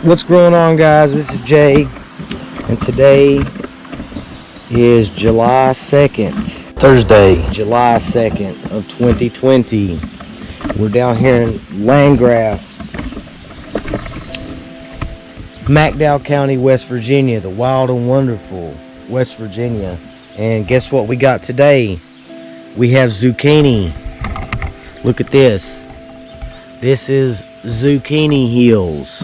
What's going on, guys? This is Jay, and today is July 2nd, Thursday, July 2nd of 2020. We're down here in Landgraf, McDowell County, West Virginia, the wild and wonderful West Virginia. And guess what we got today? We have zucchini. Look at this. This is zucchini hills.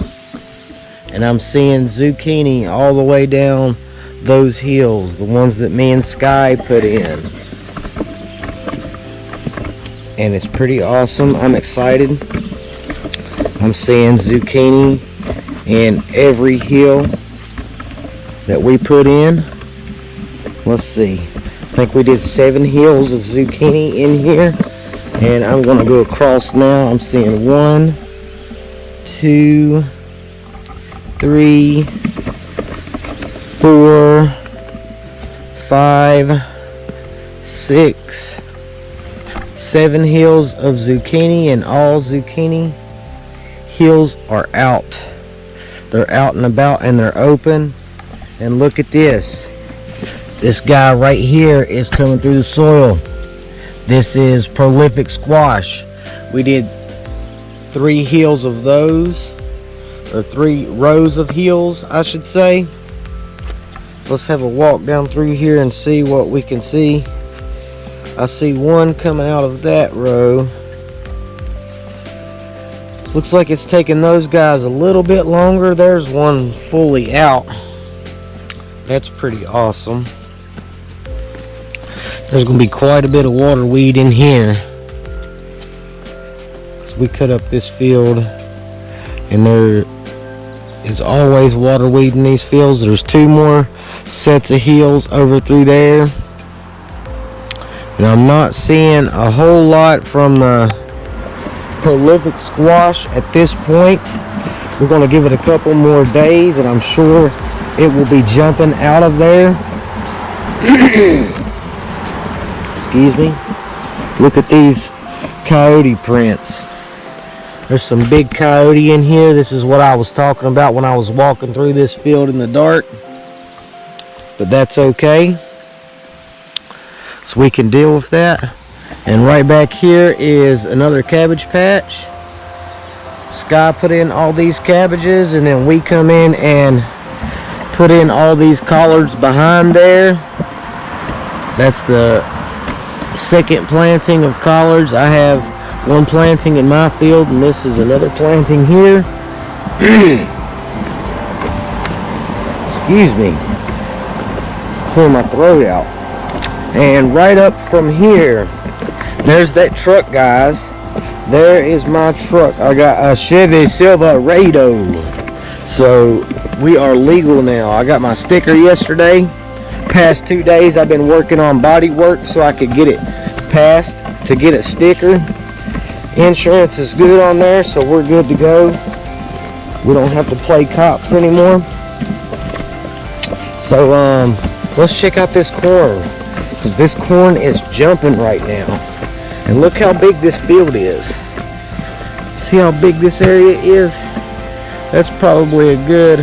And I'm seeing zucchini all the way down those hills, the ones that me and Sky put in. And it's pretty awesome. I'm excited. I'm seeing zucchini in every hill that we put in. Let's see. I think we did 7 hills of zucchini in here. And I'm going to go across now. I'm seeing 1, 2, 3, 4, 5, 6, 7 hills of zucchini, and all zucchini hills are out. They're out and about and they're open. And look at this. This guy right here is coming through the soil. This is prolific squash. We did 3 hills of those. Or 3 rows of hills, I should say. Let's have a walk down through here and see what we can see. I see one coming out of that row. Looks like it's taking those guys a little bit longer. There's one fully out. That's pretty awesome. There's going to be quite a bit of water weed in here. So we cut up this field, and there is always water weed in these fields. There's 2 more sets of hills over through there, and I'm not seeing a whole lot from the prolific squash at this point. We're going to give it a couple more days, and I'm sure it will be jumping out of there. Excuse me. Look at these coyote prints. There's some big coyote in here. This is what I was talking about when I was walking through this field in the dark. But that's okay. So we can deal with that. And right back here is another cabbage patch. Sky put in all these cabbages, and then we come in and put in all these collards behind there. That's the second planting of collards. I have 1 planting in my field, and this is another planting here. Excuse me. Pull my throat out. And right up from here, there's that truck, guys. There is my truck. I got a Chevy Silverado. So we are legal now. I got my sticker yesterday. Past 2 days I've been working on body work so I could get it passed to get a sticker. Insurance is good on there, so we're good to go. We don't have to play cops anymore. So let's check out this corn, because this corn is jumping right now. And look how big this field is. See how big this area is? That's probably a good,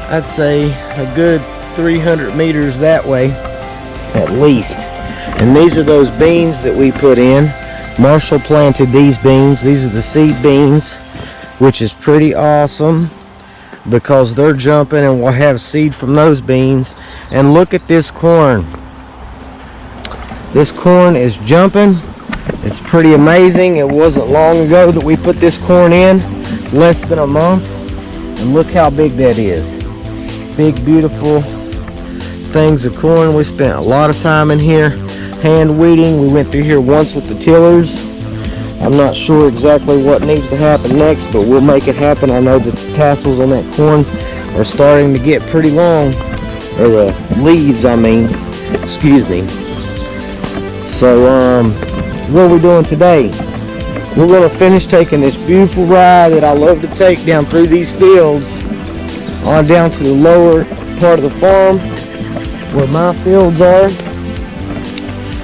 I'd say a good 300 meters that way at least. And these are those beans that we put in. Marshall planted these beans. These are the seed beans, which is pretty awesome because they're jumping and we'll have seed from those beans. And look at this corn. This corn is jumping. It's pretty amazing. It wasn't long ago that we put this corn in, less than a month. And look how big that is. Big, beautiful things of corn. We spent a lot of time in here hand weeding. We went through here once with the tillers. I'm not sure exactly what needs to happen next, but we'll make it happen. I know that the tassels on that corn are starting to get pretty long, or the leaves, I mean. Excuse me. So what are we doing today? We're going to finish taking this beautiful ride that I love to take down through these fields on down to the lower part of the farm where my fields are,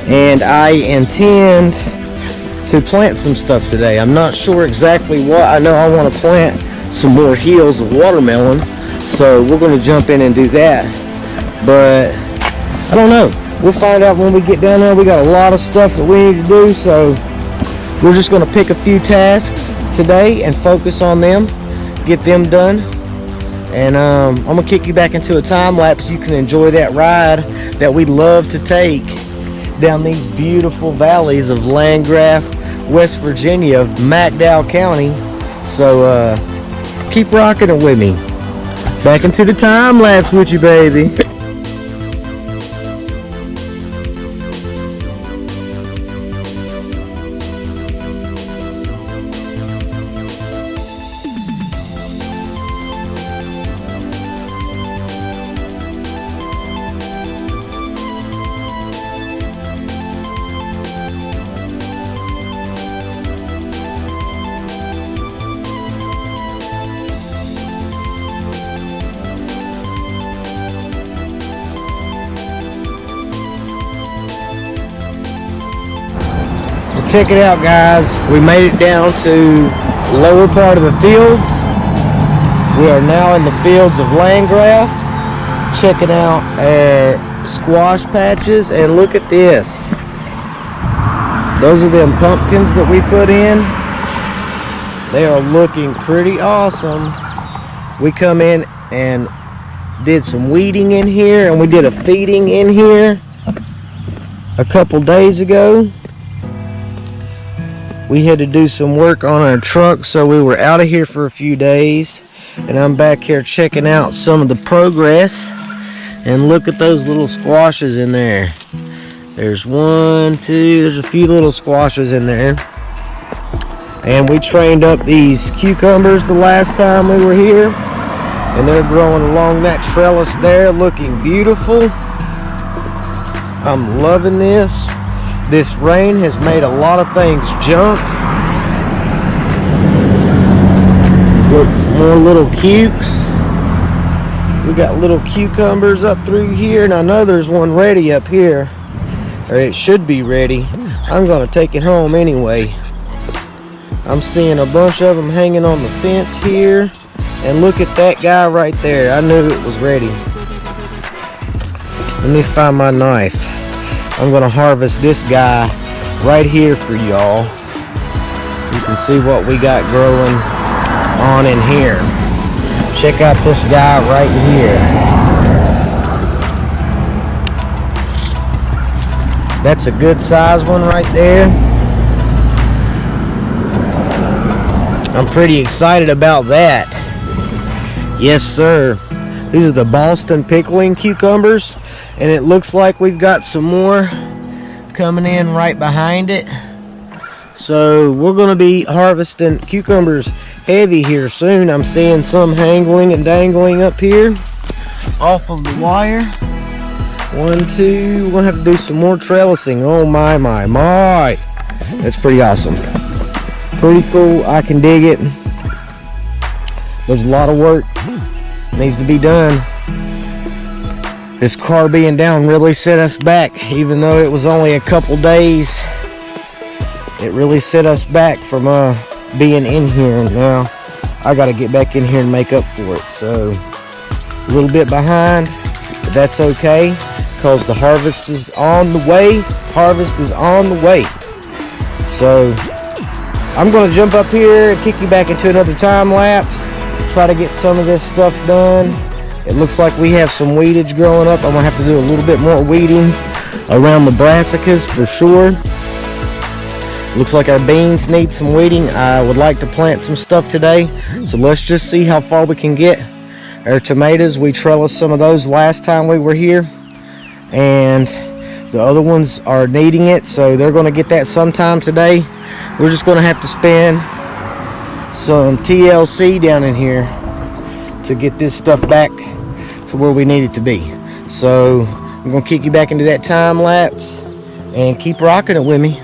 and I intend to plant some stuff today. I'm not sure exactly what. I know I want to plant some more heels of watermelon. So we're going to jump in and do that. But I don't know. We'll find out when we get down there. We got a lot of stuff that we need to do, so we're just going to pick a few tasks today and focus on them, get them done. And I'm going to kick you back into a time lapse so you can enjoy that ride that we love to take down these beautiful valleys of Landgraf, West Virginia, McDowell County. So keep rocking it with me. Back into the time lapse with you, baby. Check it out, guys. We made it down to the lower part of the fields. We are now in the fields of Landgraf, checking out our squash patches, and look at this. Those are them pumpkins that we put in. They are looking pretty awesome. We come in and did some weeding in here, and we did a feeding in here a couple days ago. We had to do some work on our truck, so we were out of here for a few days, and I'm back here checking out some of the progress. And look at those little squashes in there. There's one, two, there's a few little squashes in there. And we trained up these cucumbers the last time we were here, and they're growing along that trellis there, looking beautiful. I'm loving this. This rain has made a lot of things jump. Look, more little cukes. We got little cucumbers up through here, and I know there's one ready up here, or it should be ready. I'm gonna take it home anyway. I'm seeing a bunch of them hanging on the fence here, and look at that guy right there. I knew it was ready. Let me find my knife. I'm gonna harvest this guy right here for y'all. You can see what we got growing on in here. Check out this guy right here. That's a good size one right there. I'm pretty excited about that. Yes, sir. These are the Boston pickling cucumbers, and it looks like we've got some more coming in right behind it. So we're going to be harvesting cucumbers heavy here soon. I'm seeing some hangling and dangling up here off of the wire. 1, 2, we're going to have to do some more trellising. Oh my, my, my. That's pretty awesome. Pretty cool. I can dig it. There's a lot of work needs to be done. This car being down really set us back, even though it was only a couple days. It really set us back from being in here. Now I got to get back in here and make up for it. So a little bit behind, but that's okay, because the harvest is on the way. Harvest is on the way. So I'm going to jump up here and kick you back into another time lapse. Try to get some of this stuff done. It looks like we have some weedage growing up. I'm going to have to do a little bit more weeding around the brassicas for sure. Looks like our beans need some weeding. I would like to plant some stuff today, so let's just see how far we can get. Our tomatoes, we trellised some of those last time we were here, and the other ones are needing it, so they're going to get that sometime today. We're just going to have to spend some TLC down in here to get this stuff back to where we need it to be. So I'm going to kick you back into that time lapse and keep rocking it with me.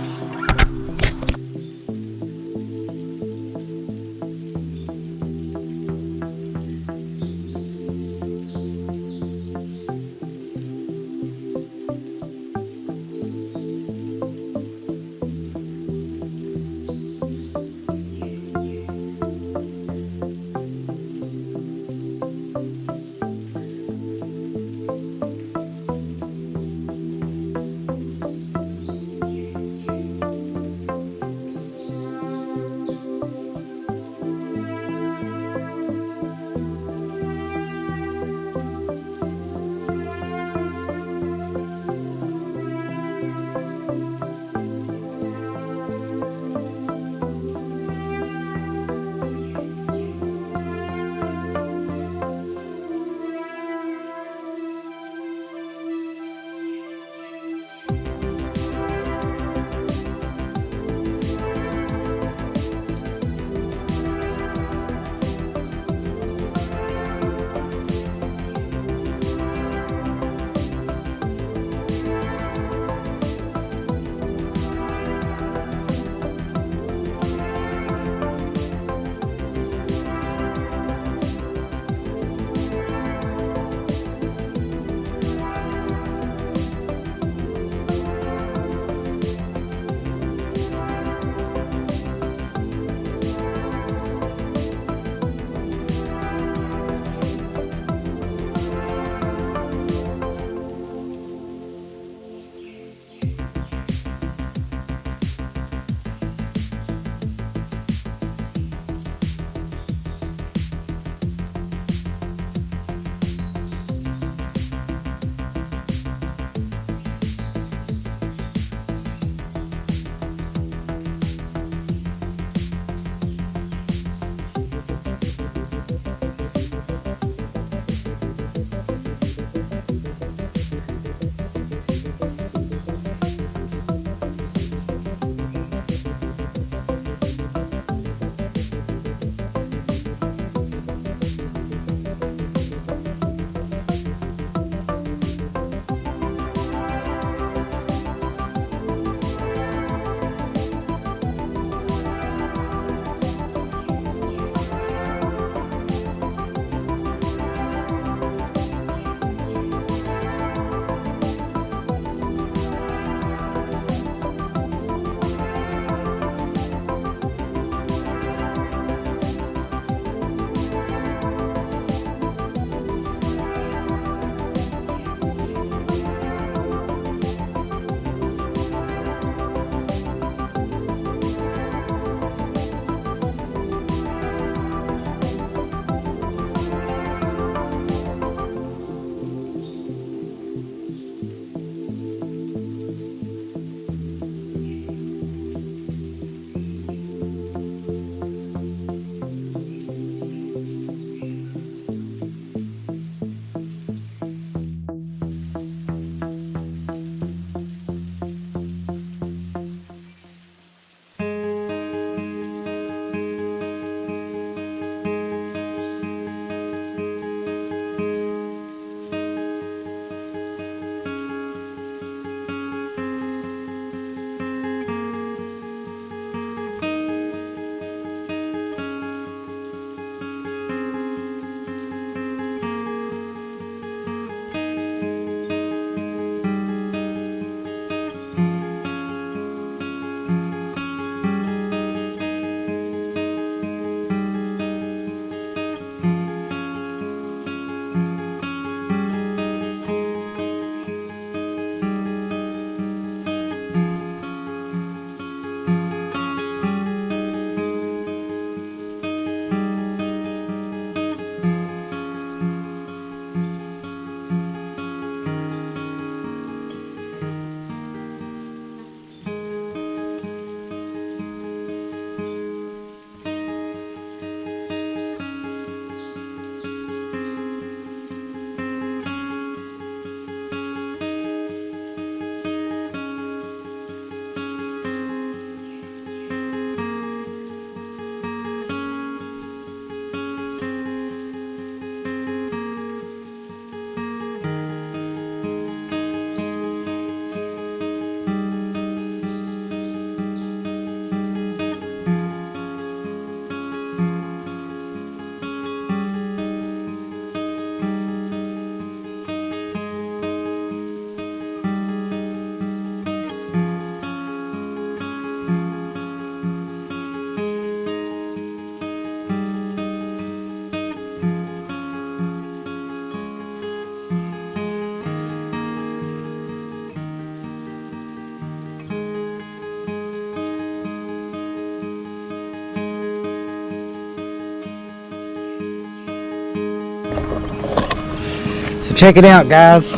So check it out, guys.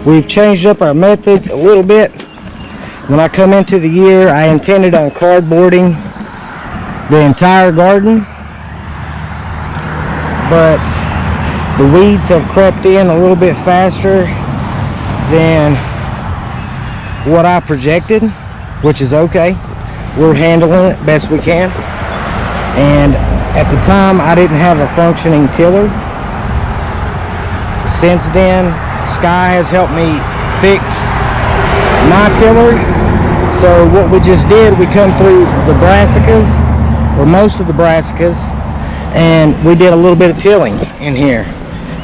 We've changed up our methods a little bit. When I come into the year, I intended on cardboarding the entire garden, but the weeds have crept in a little bit faster than what I projected, which is okay. We're handling it best we can. And at the time, I didn't have a functioning tiller. Since then, Sky has helped me fix my tiller. So what we just did, we come through the brassicas, or most of the brassicas, and we did a little bit of tilling in here.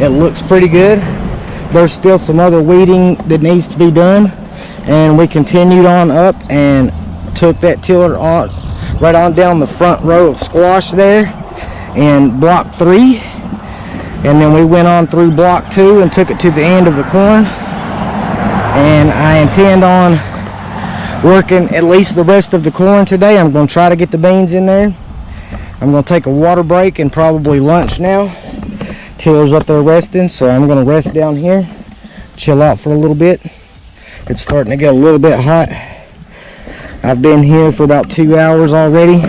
It looks pretty good. There's still some other weeding that needs to be done, and we continued on up and took that tiller on right on down the front row of squash there in block 3. And then we went on through block 2 and took it to the end of the corn. And I intend on working at least the rest of the corn today. I'm going to try to get the beans in there. I'm going to take a water break and probably lunch now. Tiller's up there resting, so I'm going to rest down here, chill out for a little bit. It's starting to get a little bit hot. I've been here for about 2 hours already,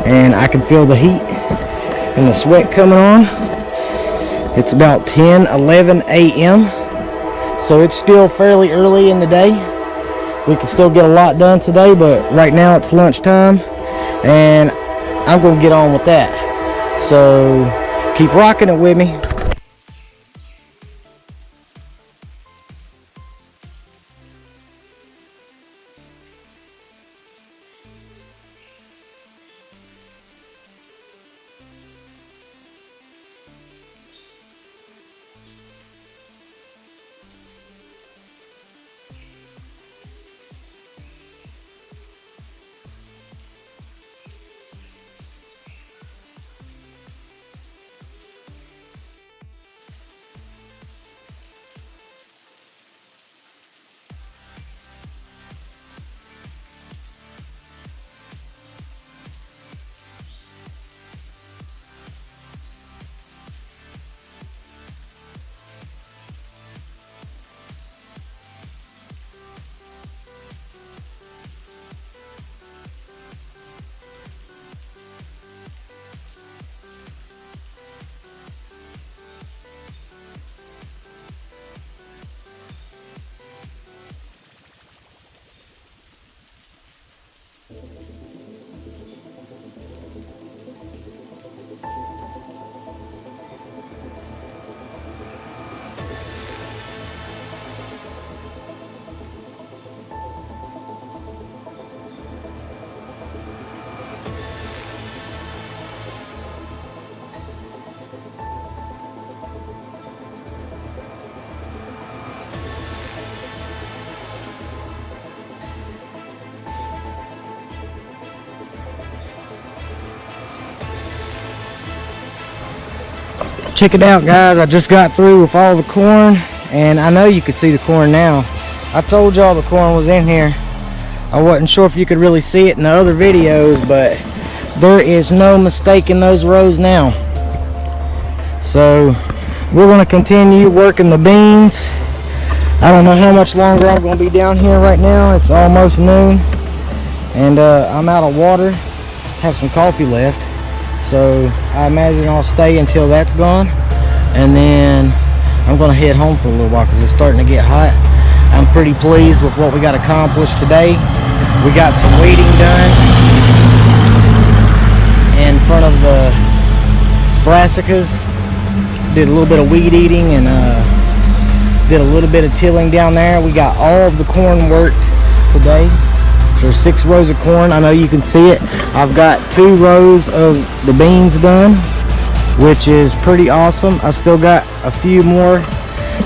and I can feel the heat and the sweat coming on. It's about 10:11 a.m. so it's still fairly early in the day. We can still get a lot done today, but right now it's lunchtime, and I'm going to get on with that. So keep rocking it with me. Check it out, guys. I just got through with all the corn, and I know you could see the corn now. I told y'all the corn was in here. I wasn't sure if you could really see it in the other videos, but there is no mistaking those rows now. So we're going to continue working the beans. I don't know how much longer I'm going to be down here right now. It's almost noon, and I'm out of water. Have some coffee left, so I imagine I'll stay until that's gone, and then I'm going to head home for a little while because it's starting to get hot. I'm pretty pleased with what we got accomplished today. We got some weeding done in front of the brassicas. Did a little bit of weed eating and did a little bit of tilling down there. We got all of the corn worked today. There's 6 rows of corn. I know you can see it. I've got 2 rows of the beans done, which is pretty awesome. I still got a few more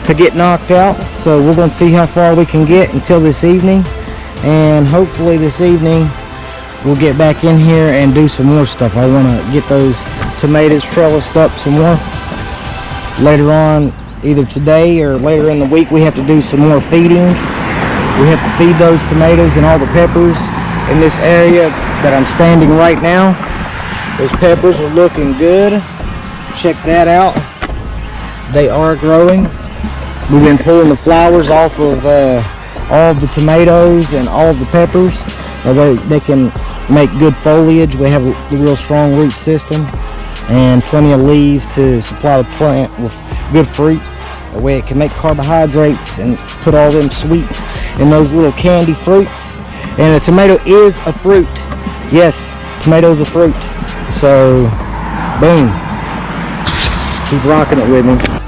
to get knocked out, so we're going to see how far we can get until this evening, and hopefully this evening we'll get back in here and do some more stuff. I want to get those tomatoes trellised up some more later on, either today or later in the week. We have to do some more feeding. We have to feed those tomatoes and all the peppers in this area that I'm standing right now. Those peppers are looking good. Check that out. They are growing. We've been pulling the flowers off of all of the tomatoes and all of the peppers. They can make good foliage. We have a real strong root system and plenty of leaves to supply the plant with good fruit. That way it can make carbohydrates and put all them sweets in those little candy fruits. And a tomato is a fruit. Yes, tomato is a fruit. So, boom. Keep rocking it with me.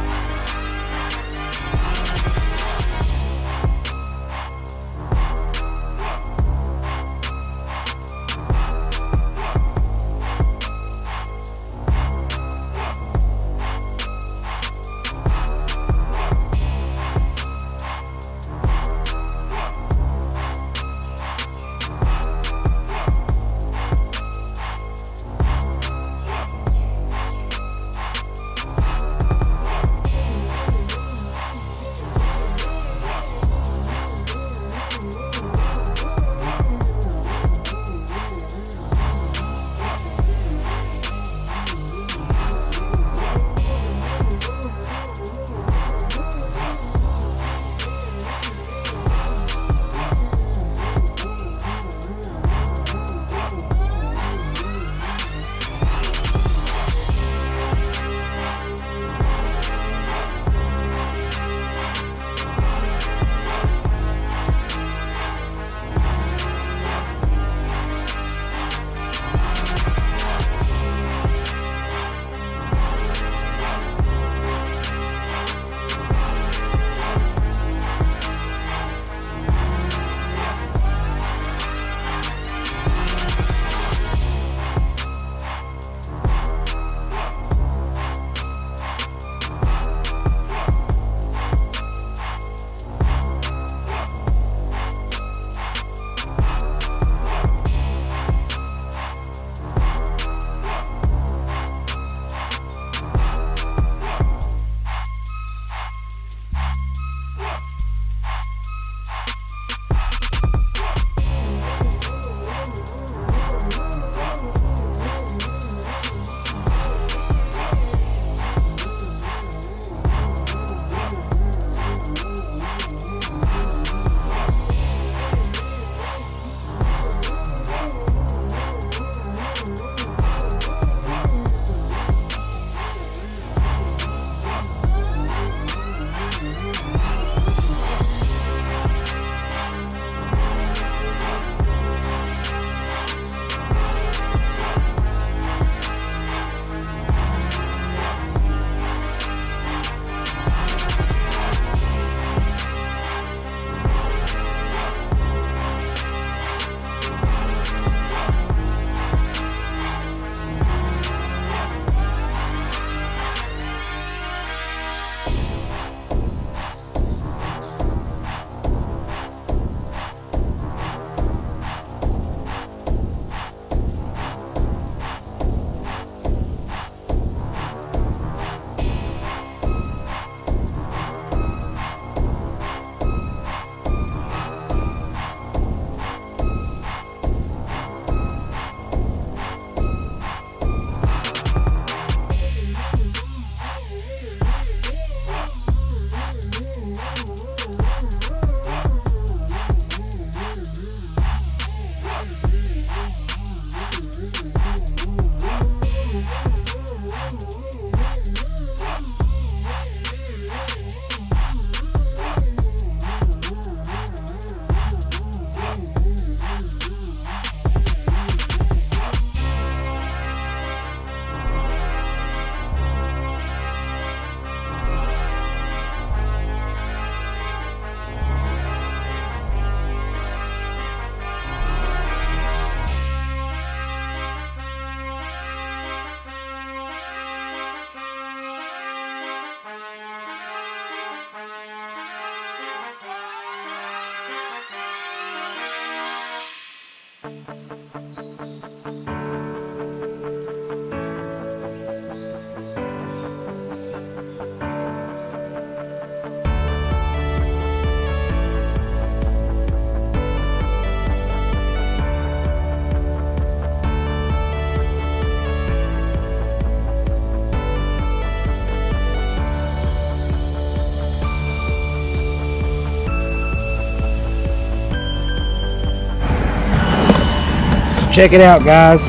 check it out, guys.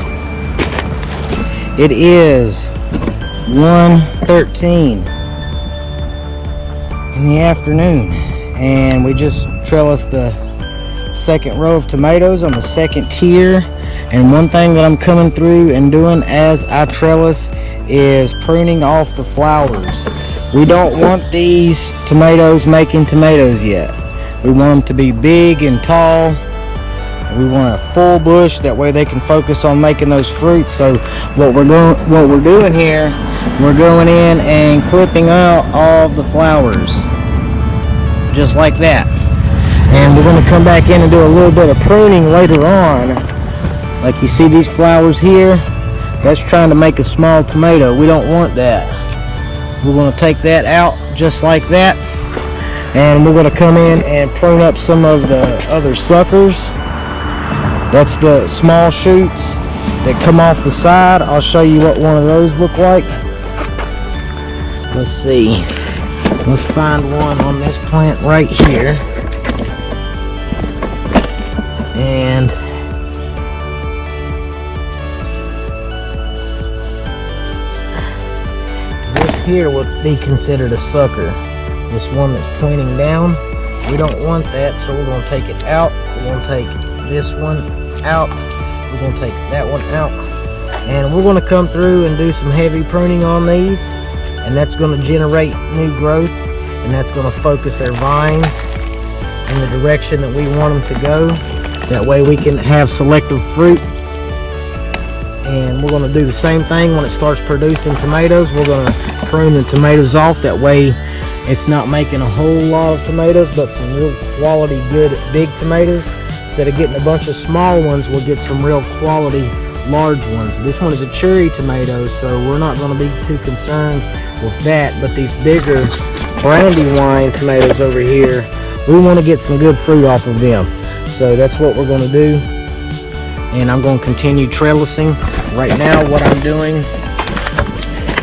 It is 1:13 in the afternoon, and we just trellised the second row of tomatoes on the second tier. And one thing that I'm coming through and doing as I trellis is pruning off the flowers. We don't want these tomatoes making tomatoes yet. We want them to be big and tall. We want a full bush, that way they can focus on making those fruits. So what we're doing here, we're going in and clipping out all of the flowers, just like that. And we're going to come back in and do a little bit of pruning later on. Like you see these flowers here, that's trying to make a small tomato. We don't want that. We're going to take that out just like that, and we're going to come in and prune up some of the other suckers. That's the small shoots that come off the side. I'll show you what one of those look like. Let's see. Let's find one on this plant right here. And this here would be considered a sucker. This one that's pointing down, we don't want that, so we're going to take it out. We're going to take this one out. We're going to take that one out, and we're going to come through and do some heavy pruning on these, and that's going to generate new growth, and that's going to focus their vines in the direction that we want them to go. That way we can have selective fruit. And we're going to do the same thing when it starts producing tomatoes. We're going to prune the tomatoes off. That way it's not making a whole lot of tomatoes, but some real quality good big tomatoes. Instead of getting a bunch of small ones, we'll get some real quality large ones. This one is a cherry tomato, so we're not going to be too concerned with that. But these bigger Brandywine tomatoes over here, we want to get some good fruit off of them. So that's what we're going to do. And I'm going to continue trellising. Right now what I'm doing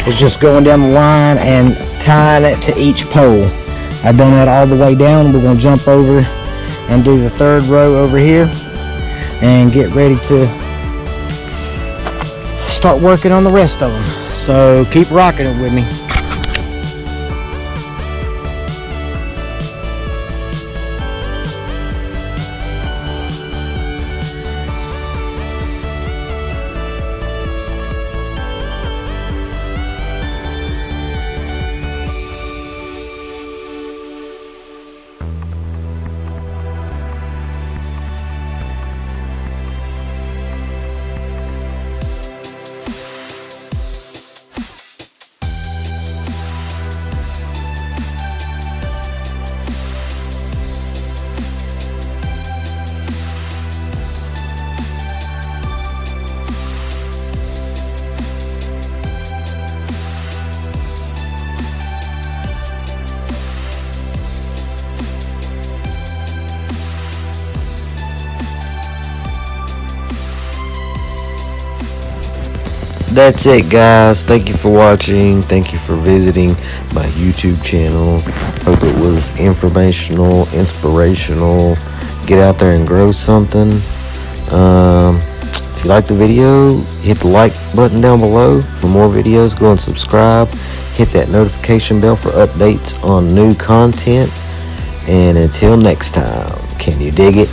is just going down the line and tying it to each pole. I've done that all the way down. We're going to jump over and do the third row over here and get ready to start working on the rest of them. So keep rocking it with me. That's it, guys. Thank you for watching. Thank you for visiting my YouTube channel. Hope it was informational, inspirational. Get out there and grow something. If you like the video, hit the like button down below. For more videos, go and subscribe. Hit that notification bell for updates on new content. And until next time, can you dig it?